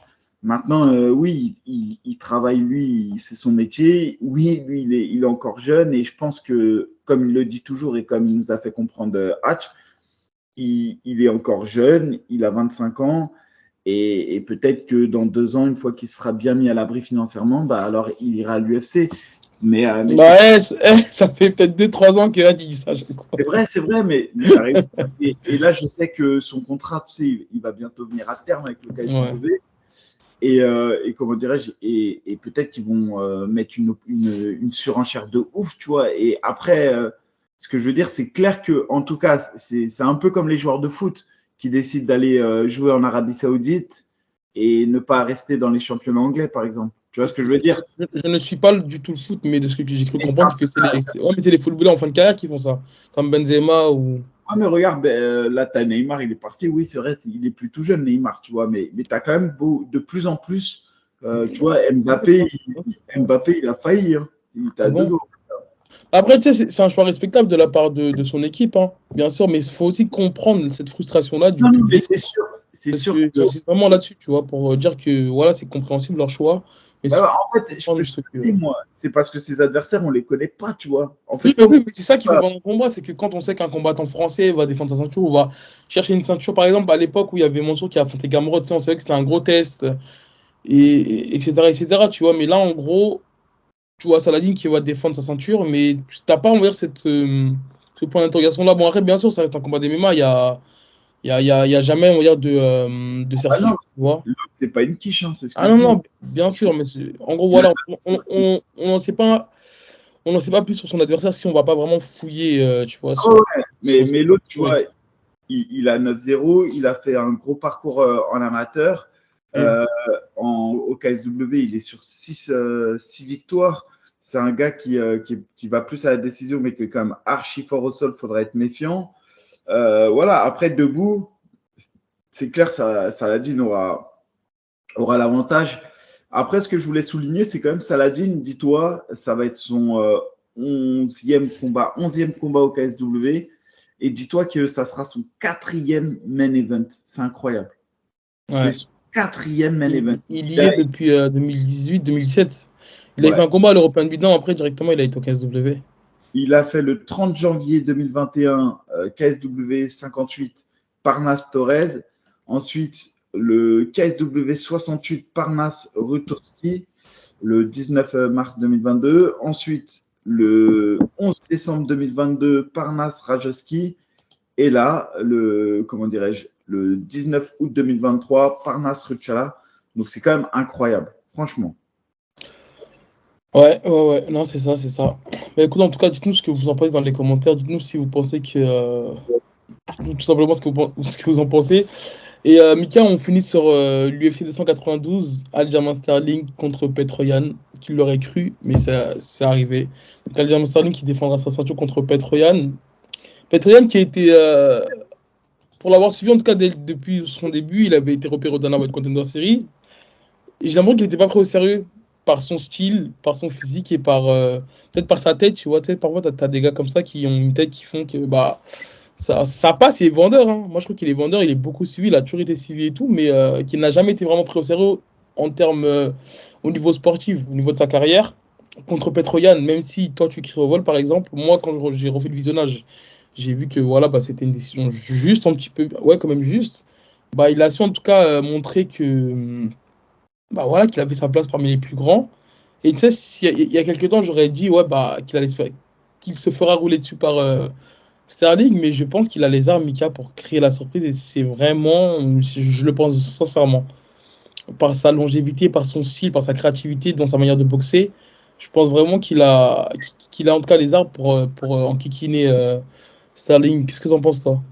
Maintenant, oui, il travaille, lui, c'est son métier. Oui, lui, il est encore jeune et je pense que, comme il le dit toujours et comme il nous a fait comprendre Hatch, il est encore jeune, il a 25 ans et peut-être que dans 2 ans, une fois qu'il sera bien mis à l'abri financièrement, bah, alors il ira à l'UFC. Mais Bah, ça fait peut-être 2-3 ans que tu dis ça à chaque fois. c'est vrai, mais tu as raison. Et là, je sais que son contrat, tu sais, il va bientôt venir à terme avec le KSW. Ouais. Et comment dirais-je, et peut-être qu'ils vont mettre une surenchère de ouf, tu vois. Et après, ce que je veux dire, c'est clair que, en tout cas, c'est un peu comme les joueurs de foot qui décident d'aller jouer en Arabie Saoudite et ne pas rester dans les championnats anglais, par exemple. Tu vois ce que je veux dire? Je ne suis pas du tout le foot, mais de ce que j'ai cru Et ça, comprendre, c'est les footballeurs en fin de carrière qui font ça. Comme Benzema ou. ah, mais regarde, là, tu as Neymar, il est parti. Oui, c'est vrai, il est plus tout jeune, Neymar, tu vois. Mais tu as quand même de plus en plus, tu vois, Mbappé, il a failli. Hein. Il Ah t'a deux bon? doigts. Après, tu sais, c'est un choix respectable de la part de son équipe, hein, bien sûr, mais il faut aussi comprendre cette frustration-là du Non, non, mais public, c'est parce sûr que que j'insiste vraiment là-dessus, tu vois, pour dire que voilà, c'est compréhensible leur choix, mais bah il ouais, faut en fait, comprendre je ce te que. dis, moi, c'est parce que ses adversaires, on les connaît pas, tu vois. En fait, Oui, tant qu'on mais c'est ça qui fait pas. pendant le combat, c'est que quand on sait qu'un combattant français va défendre sa ceinture ou va chercher une ceinture, par exemple, à l'époque où il y avait Mansour qui a affronté Gamrot, tu sais, on savait que c'était un gros test, etc., tu vois, mais là, en gros, tu vois Saladin qui va défendre sa ceinture, mais tu n'as pas, on va dire, ce point d'interrogation-là. Bon, après, bien sûr, ça reste un combat d'MMA, il y a jamais, on va dire, de Ah non, certitude, tu vois. l'autre, c'est pas une quiche, hein, c'est ce que Ah je non, dis. non, bien sûr, mais en gros, Il a- voilà, on n'en sait pas, on n'en sait pas plus sur son adversaire si on va pas vraiment fouiller, tu vois, Ah ouais, mais son l'autre, tu vois, historique. il a 9-0, il a fait un gros parcours en amateur. Mm. Euh, au KSW, il est sur 6 victoires. C'est un gars qui va plus à la décision, mais qui est quand même archi fort au sol, il faudra être méfiant. Voilà, après, debout, c'est clair, Saladin aura l'avantage. Après, ce que je voulais souligner, c'est quand même Saladin, dis-toi, ça va être son 11e combat au KSW. Et dis-toi que ça sera son 4e main event. C'est incroyable. C'est Ouais. son 4e main event. Il y est depuis 2018-2017. Il avait fait Ouais. un combat à l'European Beatdown, après, directement, il a été au KSW. Il a fait le 30 janvier 2021 KSW 58 Parnas Torres. Ensuite, le KSW 68 Parnas Rutovski le 19 mars 2022. Ensuite, le 11 décembre 2022 Parnas Rajowski. Et là, comment dirais-je, le 19 août 2023 Parnas Ruchala. Donc, c'est quand même incroyable, franchement. Ouais, ouais, ouais, non, c'est ça, c'est ça. Mais écoute, en tout cas, dites-nous ce que vous en pensez dans les commentaires. Dites-nous si vous pensez que. Dites-nous tout simplement ce que vous en pensez. Et Mika, on finit sur l'UFC 292, Aljamain Sterling contre Petroyan. Qui l'aurait cru, mais ça, c'est arrivé. Donc, Aljamain Sterling qui défendra sa ceinture contre Petroyan. Petroyan qui a été. Pour l'avoir suivi, en tout cas, depuis son début, il avait été repéré au Dana White Contender Series. Et j'ai l'impression qu'il n'était pas pris au sérieux par son style, par son physique et par peut-être par sa tête, tu vois. Tu sais, parfois, t'as des gars comme ça qui ont une tête qui font que bah ça passe, il est vendeur. Hein. Moi, je trouve qu'il est vendeur, il est beaucoup suivi, il a toujours été suivi et tout, mais qu'il n'a jamais été vraiment pris au sérieux en termes au niveau sportif, au niveau de sa carrière. Contre Petroyan, même si toi tu cries au vol par exemple, moi quand j'ai refait le visionnage, j'ai vu que voilà, bah, c'était une décision juste un petit peu, ouais, quand même juste. Bah, il a su en tout cas montrer que bah voilà, qu'il avait sa place parmi les plus grands. Et tu sais, il y a quelques temps, j'aurais dit ouais, bah, qu'il se fera rouler dessus par Sterling, mais je pense qu'il a les armes, Mika, pour créer la surprise. Et c'est vraiment, je le pense sincèrement, par sa longévité, par son style, par sa créativité, dans sa manière de boxer. Je pense vraiment qu'il a en tout cas les armes pour enquiquiner Sterling. Qu'est-ce que t'en penses, toi?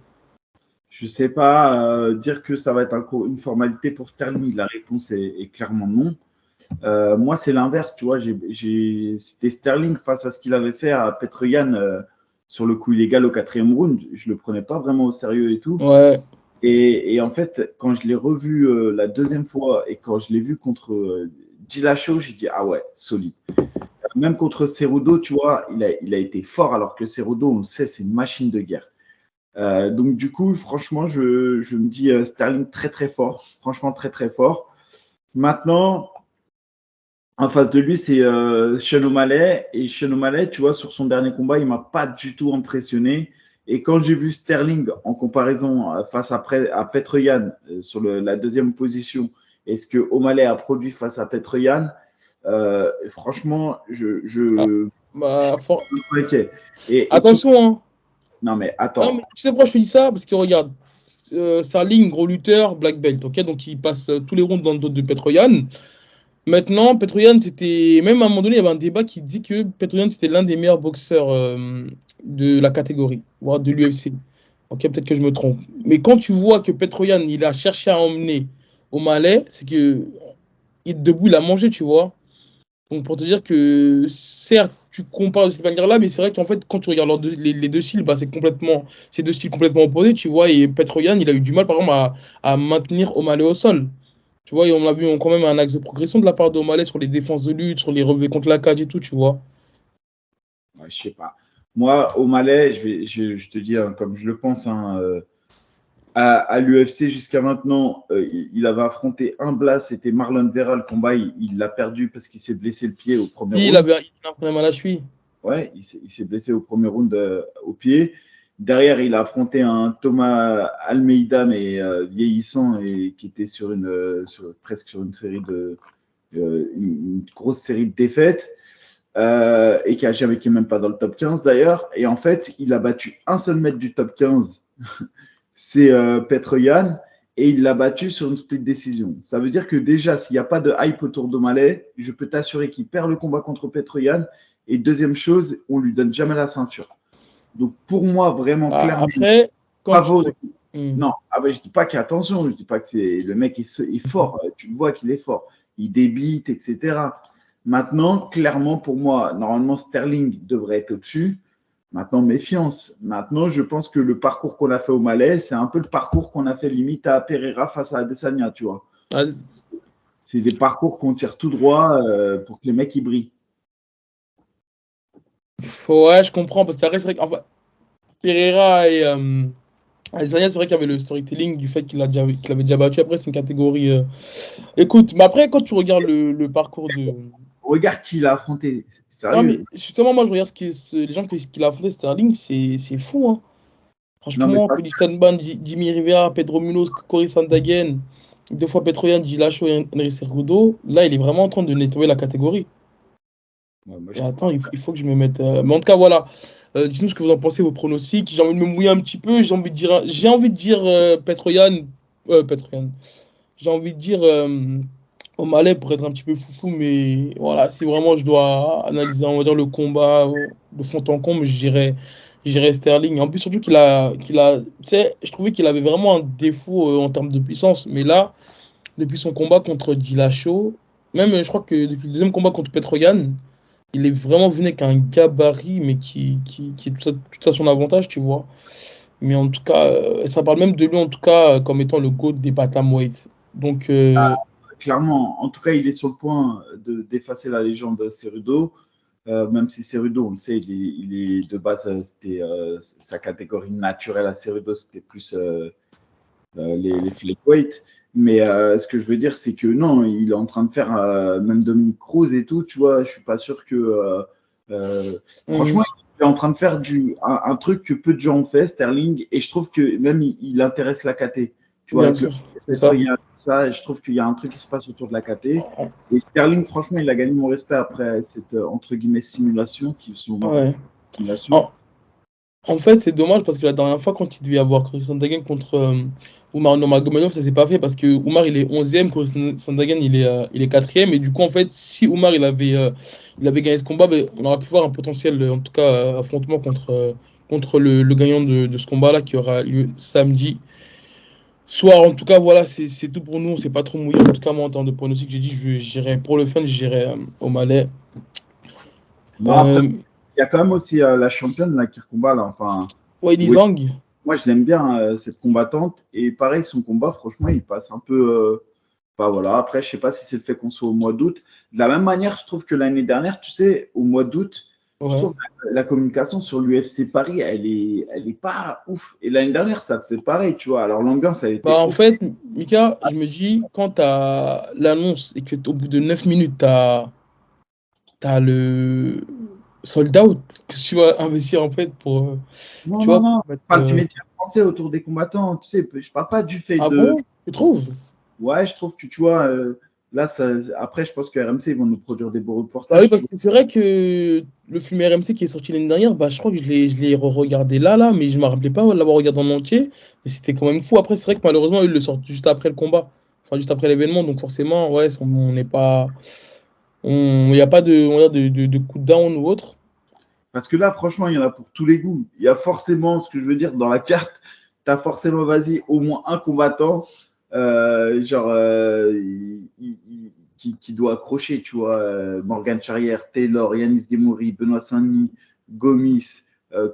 Je ne sais pas dire que ça va être une formalité pour Sterling. La réponse est clairement non. Moi, c'est l'inverse, tu vois. C'était Sterling face à ce qu'il avait fait à Petroyan sur le coup illégal au 4e round. Je ne le prenais pas vraiment au sérieux et tout. Ouais, Et en fait, quand je l'ai revu la deuxième fois et quand je l'ai vu contre Dillashaw, j'ai dit, ah ouais, solide. Même contre Cerudo, tu vois, il a été fort, alors que Cerudo, on le sait, c'est une machine de guerre. Donc, du coup, franchement, je me dis Sterling très, très fort. Franchement, très, très fort. Maintenant, en face de lui, c'est Sean O'Malley. Et Sean O'Malley, tu vois, sur son dernier combat, il ne m'a pas du tout impressionné. Et quand j'ai vu Sterling en comparaison face à Petroyan sur la deuxième position, et ce que O'Malley a produit face à Petroyan, franchement, ah, je bah, suis inquiet. Et surtout, attention, hein. non mais Non, attends, mais tu sais pourquoi je te dis ça? Parce que regarde, Sterling, gros lutteur, black belt, ok? Donc il passe tous les rounds dans le dos de Petroyan. Maintenant, Petroyan, c'était. Même à un moment donné, il y avait un débat qui dit que Petroyan, c'était l'un des meilleurs boxeurs de la catégorie, voire de l'UFC. Ok, peut-être que je me trompe. Mais quand tu vois que Petroyan, il a cherché à emmener au Malais, c'est que debout, il a mangé, tu vois. Donc pour te dire que certes, tu compares de cette manière-là, mais c'est vrai qu'en fait, quand tu regardes les deux styles, bah, c'est deux styles complètement opposés, tu vois. Et Petroyan, il a eu du mal, par exemple, à maintenir O'Malley au sol. Tu vois, et on a vu quand même un axe de progression de la part d'O'Malley sur les défenses de lutte, sur les relevés contre la cage et tout, tu vois. Ouais, je sais pas. Moi, O'Malley, je te dis comme je le pense, à l'UFC jusqu'à maintenant, il avait affronté un Blas, c'était Marlon Vera. Le combat, il l'a perdu parce qu'il s'est blessé le pied au premier Puis round. il a un problème à la cheville. Ouais, il s'est blessé au premier round au pied. Derrière, il a affronté un Thomas Almeida, mais vieillissant et qui était presque sur une série une grosse série de défaites. Et qui n'est même pas dans le top 15 d'ailleurs. Et en fait, il a battu un seul mec du top 15, c'est Petr Yan, et il l'a battu sur une split décision. Ça veut dire que déjà, s'il n'y a pas de hype autour d'O'Malley, je peux t'assurer qu'il perd le combat contre Petr Yan. Et deuxième chose, on lui donne jamais la ceinture. Donc pour moi, vraiment clairement, Après, favori. Non, je dis pas qu'attention, je dis pas que le mec est fort. Tu le vois qu'il est fort. Il débite, etc. Maintenant, clairement, pour moi, normalement, Sterling devrait être au-dessus. Maintenant, méfiance. Maintenant, je pense que le parcours qu'on a fait au Malais, c'est un peu le parcours qu'on a fait limite à Pereira face à Adesanya, tu vois. C'est des parcours qu'on tire tout droit pour que les mecs y brillent. Ouais, je comprends, parce qu'après, c'est vrai qu'en fait, Pereira et Adesanya, c'est vrai qu'il y avait le storytelling du fait qu'il avait déjà battu. Après, c'est une catégorie. Écoute, mais après, quand tu regardes le parcours de. Regarde qui l'a affronté, sérieux. Non, mais justement, moi, je regarde les gens qu'il a affronté, Sterling, c'est fou, hein. Franchement, Cody Stanban, Jimmy Rivera, Pedro Munoz, Cory Sandhagen, 2 fois Petr Yan, Dillashaw et Henry Cejudo. Là, il est vraiment en train de nettoyer la catégorie. Et attends, il faut que je me mette. Mais en tout cas, voilà. Dites-nous ce que vous en pensez, vos pronostics. J'ai envie de me mouiller un petit peu. J'ai envie de dire Petr Yan. J'ai envie de dire O'Malley pour être un petit peu foufou. Mais voilà, si vraiment je dois analyser, on va dire, le combat de fond en comble, je dirais Sterling. En plus, surtout tu sais, je trouvais qu'il avait vraiment un défaut en termes de puissance. Mais là, depuis son combat contre Dillashaw, même je crois que depuis le deuxième combat contre Petr Yan, il est vraiment venu avec un gabarit, mais qui est tout à son avantage, tu vois. Mais en tout cas, ça parle même de lui, en tout cas, comme étant le GOAT des bantamweight. Donc, clairement, en tout cas, il est sur le point d'effacer la légende de Cejudo. Même si Cejudo, on le sait, il est de base, c'était sa catégorie naturelle à Cejudo, c'était plus les flyweight. Mais ce que je veux dire, c'est que non, il est en train de faire même Dominic Cruz et tout, tu vois. Je suis pas sûr que. Franchement, il est en train de faire un truc que peu de gens ont fait, Sterling, et je trouve que même il intéresse la KT. Tu vois, je trouve qu'il y a un truc qui se passe autour de la KT. Et Sterling, franchement, il a gagné mon respect après cette entre guillemets simulation qui sont simulation. En fait, c'est dommage parce que la dernière fois, quand il devait y avoir Cory Sandhagen contre Oumar Nurmagomedov, ça s'est pas fait parce que Oumar il est 11e, Cory Sandhagen il est 4e. Et du coup, en fait, si Oumar il avait gagné ce combat, ben, on aurait pu voir un potentiel, en tout cas, affrontement contre le gagnant de ce combat-là qui aura lieu samedi soir. En tout cas, voilà, c'est tout pour nous. On s'est pas trop mouillé. En tout cas, moi, en termes de pronostic, j'ai dit, j'irai pour le fun, j'irai au Malais. Il y a quand même aussi la championne là, qui combat là. Enfin, Weili Zhang. Moi, je l'aime bien, cette combattante. Et pareil, son combat, franchement, il passe un peu. Voilà. Après, je ne sais pas si c'est le fait qu'on soit au mois d'août. De la même manière, je trouve que l'année dernière, tu sais, au mois d'août, je trouve que la communication sur l'UFC Paris, elle est pas ouf. Et l'année dernière, ça faisait pareil, tu vois. Alors, l'ambiance, elle était. En fait, Mika, je me dis, quand tu as l'annonce et qu'au bout de 9 minutes, tu as le sold out, que tu vas investir en fait pour. Non. Pas du métier français autour des combattants. Tu sais, je parle pas du fait de. Bon, tu trouves? Ouais, je trouve que tu vois. Là, après, je pense que RMC ils vont nous produire des beaux reportages. Oui, parce que c'est vrai que le film RMC qui est sorti l'année dernière, je crois que je l'ai re-regardé là, mais je ne me rappelais pas l'avoir regardé en entier. Mais c'était quand même fou. Après, c'est vrai que malheureusement, ils le sortent juste après le combat, enfin juste après l'événement. Donc forcément, ouais, on n'est pas. Il n'y a pas de coup de down ou autre. Parce que là, franchement, il y en a pour tous les goûts. Il y a forcément, ce que je veux dire, dans la carte, tu as forcément, vas-y, au moins un combattant, qui doit accrocher, tu vois. Morgan Charrière, Taylor, Yanis Gemouri, Benoît Saint-Denis, Gomis,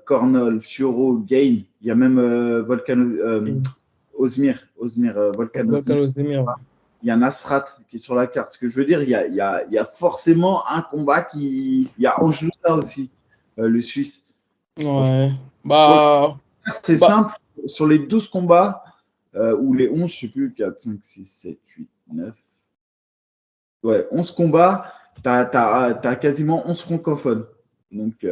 Cornol, Fioro, Gain. Il y a même Osmir, Ozdemir. Il y a Nasrat qui est sur la carte. Ce que je veux dire, il y a forcément un combat il y a Angelou ça aussi. le Suisse. Franchement, Ouais. sur le Bah, c'est bah, simple. Sur les 12 combats, ou les 11, je sais plus, 4, 5, 6, 7, 8, 9. Ouais, 11 combats, tu as quasiment 11 francophones. Donc,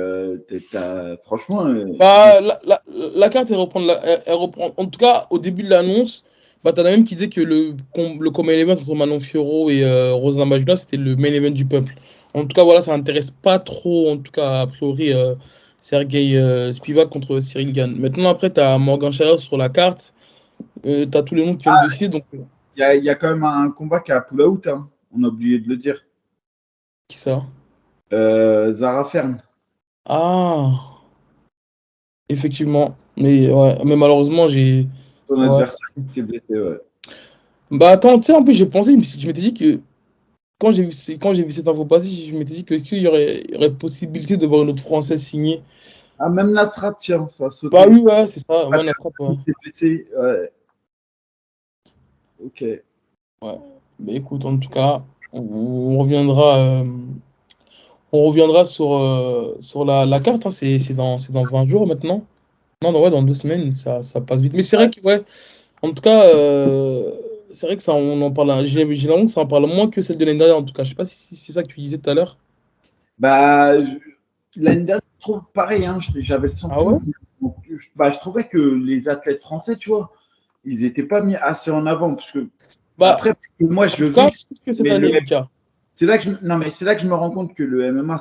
franchement, la carte, elle reprend. En tout cas, au début de l'annonce, bah, t'en as même qui disait que le co-main event entre Manon Fiorot et Rose Namajunas, c'était le main event du peuple. En tout cas, voilà, ça intéresse pas trop, en tout cas, a priori, Sergei Spivak contre Cyril Gane. Maintenant, après, t'as Morgan Charles sur la carte, t'as tous les noms qui viennent de citer, donc, il y a quand même un combat qui a pull out, hein. On a oublié de le dire. qui ça? Zara Fern, Ah, effectivement. Mais, ouais, mais malheureusement, j'ai. ton Ouais. adversaire qui s'est blessé. Ouais. Bah, attends, tu sais, en plus, j'ai pensé, je m'étais dit que. Quand j'ai vu cette info passer, je m'étais dit que est-ce qu'il y aurait possibilité de voir une autre Française signer. Ah, même Nasrat, tiens, ça a Bah sauté. oui, ouais, c'est ça. Ah, Ouais, Nasrat, ouais. il s'est blessé. Ouais. Ok. Ouais. Bah écoute, en tout cas, on reviendra, on reviendra sur la carte, hein. C'est dans 20 jours maintenant. Non, non, ouais, dans 2 semaines, ça passe vite. Mais c'est vrai que, ouais, en tout cas, c'est vrai que ça, on en parle, j'ai l'impression que ça en parle moins que celle de l'année dernière, en tout cas. Je sais pas si c'est ça que tu disais tout à l'heure. Bah, l'année dernière, je trouve pareil, hein, j'avais le Ah sentiment ouais? que je trouvais que les athlètes français, tu vois, ils n'étaient pas mis assez en avant. Parce que, Bah, après, parce que moi, en je tout cas, vis, plus que cette mais année, Lucas. c'est là que non, mais c'est là que je me rends compte que le MMA,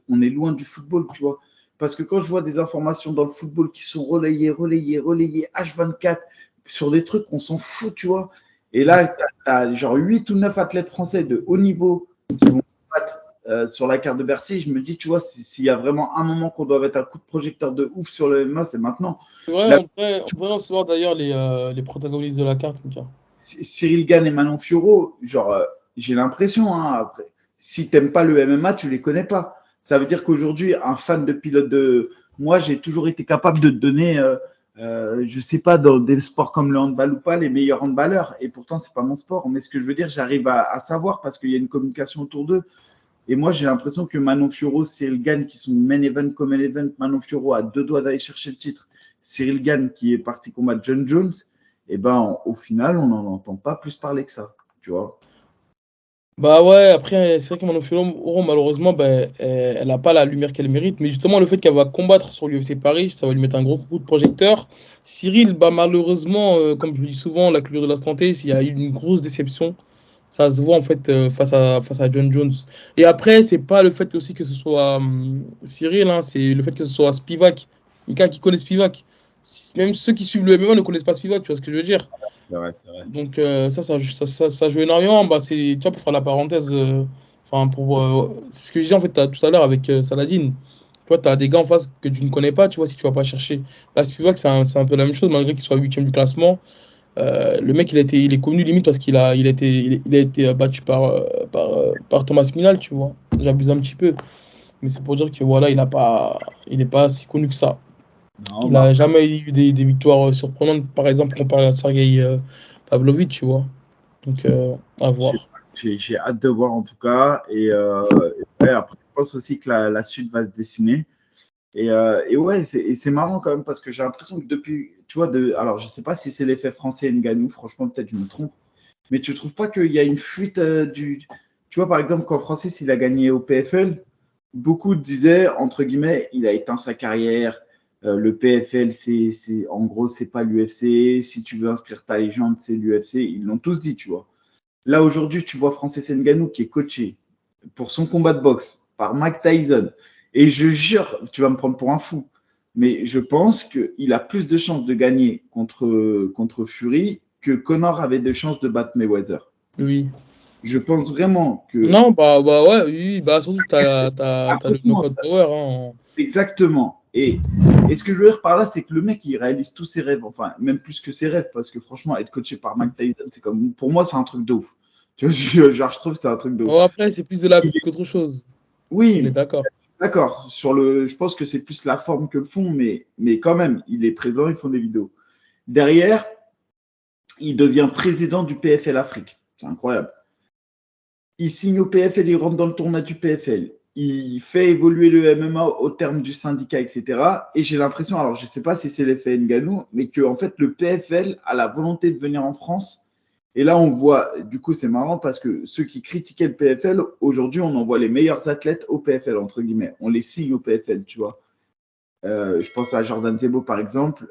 on est loin du football, tu vois. Parce que quand je vois des informations dans le football qui sont relayées H24 sur des trucs qu'on s'en fout, tu vois. Et là, tu as, genre 8 ou 9 athlètes français de haut niveau qui vont battre sur la carte de Bercy. Je me dis, tu vois, s'il y a vraiment un moment qu'on doit mettre un coup de projecteur de ouf sur le MMA, c'est maintenant. C'est vrai, Là, on pourrait recevoir d'ailleurs les protagonistes de la carte, Lucas. Cyril Gann et Manon Fiorot, genre, j'ai l'impression, hein, après, si t'aimes pas le MMA, tu les connais pas. Ça veut dire qu'aujourd'hui, un fan de pilote de. Moi, j'ai toujours été capable de te donner, je sais pas, dans des sports comme le handball ou pas, les meilleurs handballeurs. Et pourtant, c'est pas mon sport. Mais ce que je veux dire, j'arrive à savoir parce qu'il y a une communication autour d'eux. Et moi, j'ai l'impression que Manon Fiorot, Cyril Gann, qui sont main event comme main event, Manon Fiorot a 2 doigts d'aller chercher le titre. Cyril Gann, qui est parti combattre John Jones, et ben, au final, on n'en entend pas plus parler que ça. Tu vois. Bah ouais, après, c'est vrai que Manon Fiorot, malheureusement, ben, elle n'a pas la lumière qu'elle mérite. Mais justement, le fait qu'elle va combattre sur l'UFC Paris, ça va lui mettre un gros coup de projecteur. Cyril, bah malheureusement, comme je le dis souvent, la culture de l'instant T, il y a eu une grosse déception. Ça se voit en fait face à John Jones. Et après, c'est pas le fait aussi que ce soit Cyril, hein, c'est le fait que ce soit Spivak. Les gars qui connaissent Spivak. Même ceux qui suivent le MMA ne connaissent pas Spivak, tu vois ce que je veux dire. C'est vrai, c'est vrai. Donc ça joue énormément. Bah, c'est, tu vois, pour faire la parenthèse, enfin c'est ce que je disais en fait tout à l'heure avec Saladin. Tu vois, tu as des gars en face que tu ne connais pas, tu vois, si tu vas pas chercher. Là, Spivak, c'est un peu la même chose, malgré qu'il soit huitième du classement. Le mec, il est connu limite parce il a été battu par Thomas Minal, tu vois. J'abuse un petit peu. Mais c'est pour dire que voilà, il est pas si connu que ça. Non, Il bah n'a après, jamais eu des victoires surprenantes, par exemple, comparé à Sergei Pavlovich, tu vois. Donc, à j'ai voir. j'ai hâte de voir en tout cas. Et ouais, après, je pense aussi que la suite va se dessiner. Et ouais, c'est marrant quand même parce que j'ai l'impression que depuis, tu vois, alors je sais pas si c'est l'effet français Ngannou, franchement, peut-être je me trompe, mais tu ne trouves pas qu'il y a une fuite du. Tu vois, par exemple, quand Francis il a gagné au PFL, beaucoup disaient, entre guillemets, il a éteint sa carrière. Le PFL, en gros, c'est pas l'UFC. Si tu veux inscrire ta légende, c'est l'UFC. Ils l'ont tous dit, tu vois. Là, aujourd'hui, tu vois Francis Ngannou qui est coaché pour son combat de boxe par Mike Tyson. Et je jure, tu vas me prendre pour un fou, mais je pense qu'il a plus de chances de gagner contre Fury que Conor avait de chances de battre Mayweather. Oui. Je pense vraiment que. Non, bah ouais, oui, bah surtout que t'as le Franchement, knockout power, hein. exactement. Et ce que je veux dire par là, c'est que le mec, il réalise tous ses rêves, enfin, même plus que ses rêves, parce que franchement, être coaché par Mike Tyson, c'est comme. Pour moi, c'est un truc de ouf. Tu vois, genre, je trouve que c'est un truc de ouf. Bon, après, c'est plus de la pub qu'autre chose. On est Oui, d'accord. d'accord. Je pense que c'est plus la forme que le fond, mais quand même, il est présent, ils font des vidéos. Derrière, il devient président du PFL Afrique. C'est incroyable. Il signe au PFL, il rentre dans le tournoi du PFL. il fait évoluer le MMA au terme du syndicat, etc. Et j'ai l'impression, alors je ne sais pas si c'est l'effet Ngannou, mais que en fait le PFL a la volonté de venir en France. Et là, on voit, du coup, c'est marrant parce que ceux qui critiquaient le PFL, aujourd'hui, on envoie les meilleurs athlètes au PFL, entre guillemets. On les signe au PFL, tu vois. Je pense à Jordan Zebo, par exemple.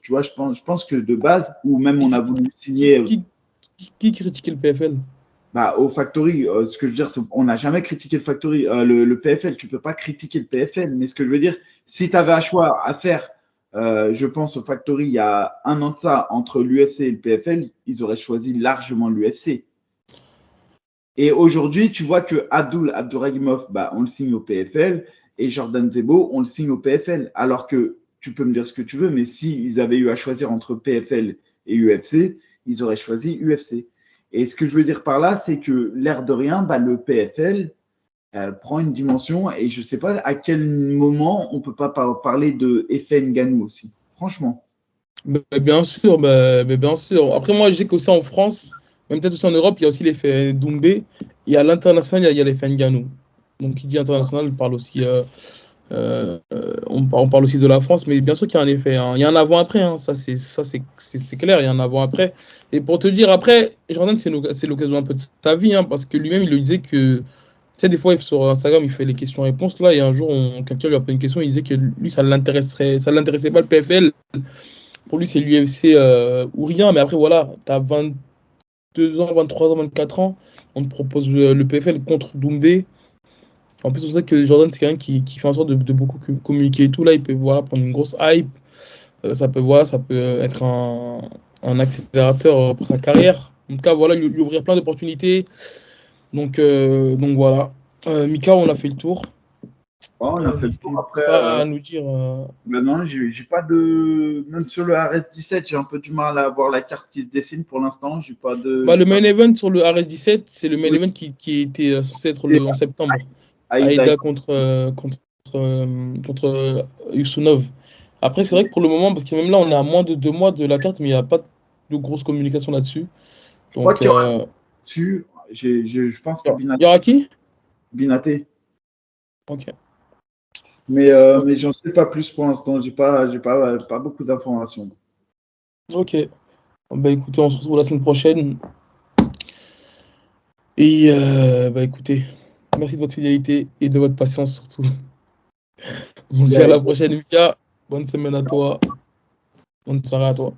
Tu vois, je pense que de base, ou même on a voulu signer Qui critiquait le PFL? au Factory. Ce que je veux dire, c'est on n'a jamais critiqué le Factory. Le PFL, tu ne peux pas critiquer le PFL. Mais ce que je veux dire, si tu avais un choix à faire, je pense au Factory, il y a un an de ça, entre l'UFC et le PFL, ils auraient choisi largement l'UFC. Et aujourd'hui, tu vois que Abdouragimov, on le signe au PFL, et Jordan Zebo, on le signe au PFL. Alors que tu peux me dire ce que tu veux, mais s'ils avaient eu à choisir entre PFL et UFC, ils auraient choisi UFC. Et ce que je veux dire par là, c'est que l'air de rien, le PFL prend une dimension, et je ne sais pas à quel moment on ne peut pas parler de effet Ngannou aussi. Franchement. Bien sûr, bien sûr. Après, moi, je sais qu'aussi en France, même peut-être aussi en Europe, il y a aussi l'effet Doumbé. Et à l'international, il y a l'effet Ngannou. Donc, qui dit international, on parle aussi, on parle aussi de la France, mais bien sûr qu'il y a un effet. Hein. Il y a un avant-après, hein. C'est clair, il y a un avant-après. Et pour te dire, après, Jordan, c'est l'occasion un peu de sa vie, hein, parce que lui-même, il le disait que, tu sais, des fois, sur Instagram, il fait les questions-réponses, là, et un jour, quelqu'un lui a posé une question, il disait que lui, ça l'intéressait pas le PFL. Pour lui, c'est l'UFC ou rien. Mais après, voilà, tu as 22 ans, 23 ans, 24 ans. On te propose le PFL contre Doumbé. En plus, on sait que Jordan, c'est quelqu'un qui fait en sorte de beaucoup communiquer et tout. Là, il peut voilà, prendre une grosse hype. Ça peut être un accélérateur pour sa carrière. En tout cas, voilà, lui ouvrir plein d'opportunités. Donc voilà. Mika, on a fait le tour. On a fait le N'hésitez tour. Après, pas à nous dire. non, j'ai pas de. Même sur le RS17, j'ai un peu du mal à voir la carte qui se dessine pour l'instant. J'ai pas de. Le main event sur le RS17, c'est le main Oui, event qui était censé être c'est en septembre. Aïda. Aïda contre Yusunov. Après, c'est vrai que pour le moment, parce que même là, on est à moins de 2 mois de la carte, mais il n'y a pas de grosse communication là-dessus. Je crois Donc, qu'il y aura dessus. Je pense que il y aura qui? Binaté. Ok. Mais j'en sais pas plus pour l'instant. Pas beaucoup d'informations. Ok. Écoutez, on se retrouve la semaine prochaine. Et écoutez, merci de votre fidélité et de votre patience surtout. On se dit à la prochaine, Mika. Bonne semaine à toi. Bonne soirée à toi.